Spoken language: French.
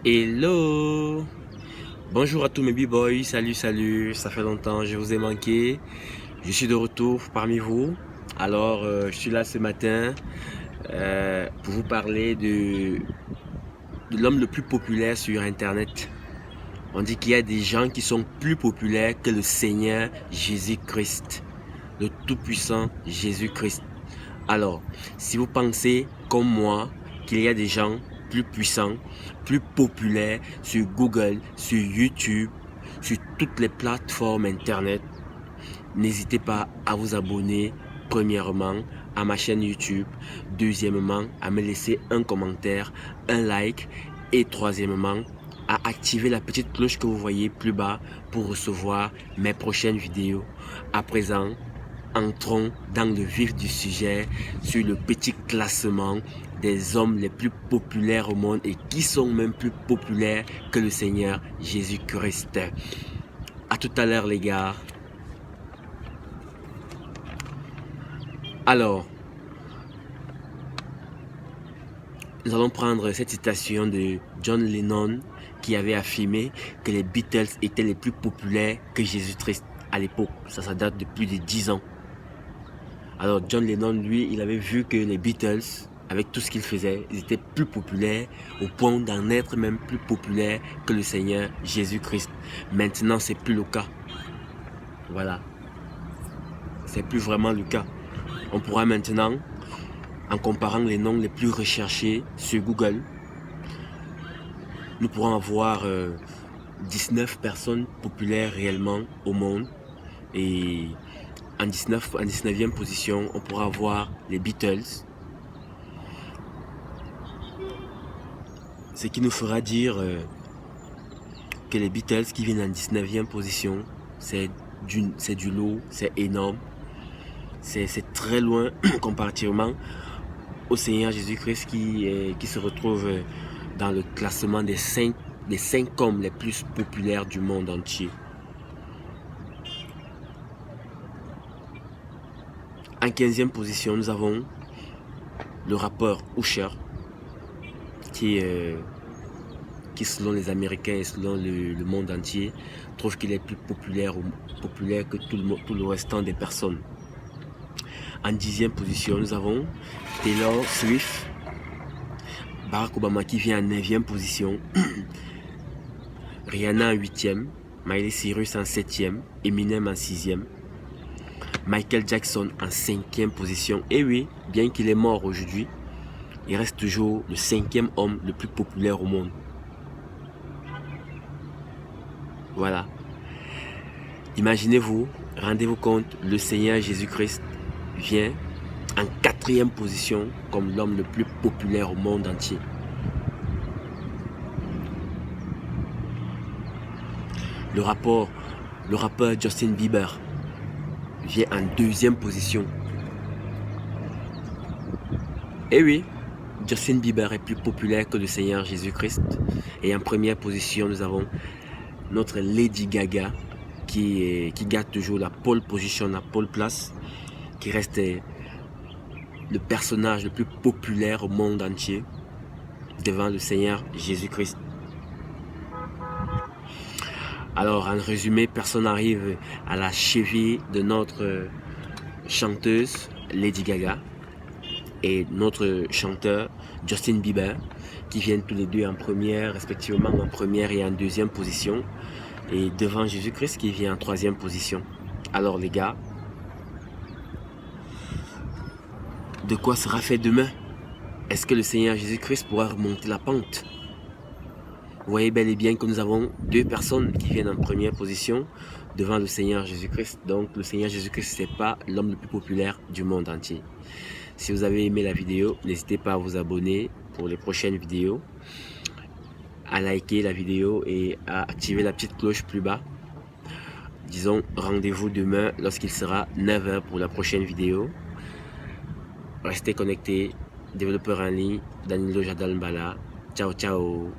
Hello! Bonjour à tous mes b-boys, salut, ça fait longtemps, je vous ai manqué. Je suis de retour parmi vous. Alors, je suis là ce matin pour vous parler de l'homme le plus populaire sur Internet. On dit qu'il y a des gens qui sont plus populaires que le Seigneur Jésus-Christ, le Tout-Puissant Jésus-Christ. Alors, si vous pensez comme moi qu'il y a des gens plus puissants, plus populaires sur Google, sur YouTube, sur toutes les plateformes Internet, n'hésitez pas à vous abonner premièrement à ma chaîne YouTube, deuxièmement à me laisser un commentaire, un like et troisièmement à activer la petite cloche que vous voyez plus bas pour recevoir mes prochaines vidéos. À présent, entrons dans le vif du sujet sur le petit classement des hommes les plus populaires au monde et qui sont même plus populaires que le Seigneur Jésus-Christ. À tout à l'heure les gars. Alors, nous allons prendre cette citation de John Lennon qui avait affirmé que les Beatles étaient les plus populaires que Jésus-Christ à l'époque. Ça date de plus de 10 ans. Alors John Lennon, lui, il avait vu que les Beatles, avec tout ce qu'ils faisaient, ils étaient plus populaires au point d'en être même plus populaires que le Seigneur Jésus-Christ. Maintenant, c'est plus le cas. Voilà. C'est plus vraiment le cas. On pourra maintenant, en comparant les noms les plus recherchés sur Google, nous pourrons avoir 19 personnes populaires réellement au monde. Et en 19e position, on pourra avoir les Beatles. Ce qui nous fera dire que les Beatles qui viennent en 19e position, c'est du lot, c'est énorme. C'est très loin comparativement au Seigneur Jésus-Christ qui se retrouve dans le classement des 5 hommes les plus populaires du monde entier. En 15e position, nous avons le rappeur Usher, qui selon les Américains et selon le monde entier, trouve qu'il est plus populaire que tout le restant des personnes. En 10e position, nous avons Taylor Swift, Barack Obama qui vient en 9e position, Rihanna en 8e, Miley Cyrus en 7e, Eminem en 6e, Michael Jackson en 5e position. Et oui, bien qu'il est mort aujourd'hui, il reste toujours le 5e homme le plus populaire au monde. Voilà. Imaginez-vous, rendez-vous compte, le Seigneur Jésus-Christ vient en 4e position comme l'homme le plus populaire au monde entier. Le rappeur Justin Bieber vient en 2e position. Et oui, Justin Bieber est plus populaire que le Seigneur Jésus-Christ. Et en première position, nous avons notre Lady Gaga qui garde toujours la pole position, la pole place, qui reste le personnage le plus populaire au monde entier devant le Seigneur Jésus-Christ. Alors, en résumé, personne n'arrive à la cheville de notre chanteuse Lady Gaga et notre chanteur Justin Bieber, qui viennent tous les deux en première, respectivement en première et en 2e position, et devant Jésus-Christ qui vient en 3e position. Alors les gars, de quoi sera fait demain? Est-ce que le Seigneur Jésus-Christ pourra remonter la pente? Vous voyez bel et bien que nous avons 2 personnes qui viennent en première position devant le Seigneur Jésus-Christ. Donc le Seigneur Jésus-Christ, c'est pas l'homme le plus populaire du monde entier. Si vous avez aimé la vidéo, n'hésitez pas à vous abonner pour les prochaines vidéos, à liker la vidéo et à activer la petite cloche plus bas. Disons rendez-vous demain lorsqu'il sera 9 h pour la prochaine vidéo. Restez connectés, développeur en ligne, Danilo Jadal Mbala. Ciao, ciao.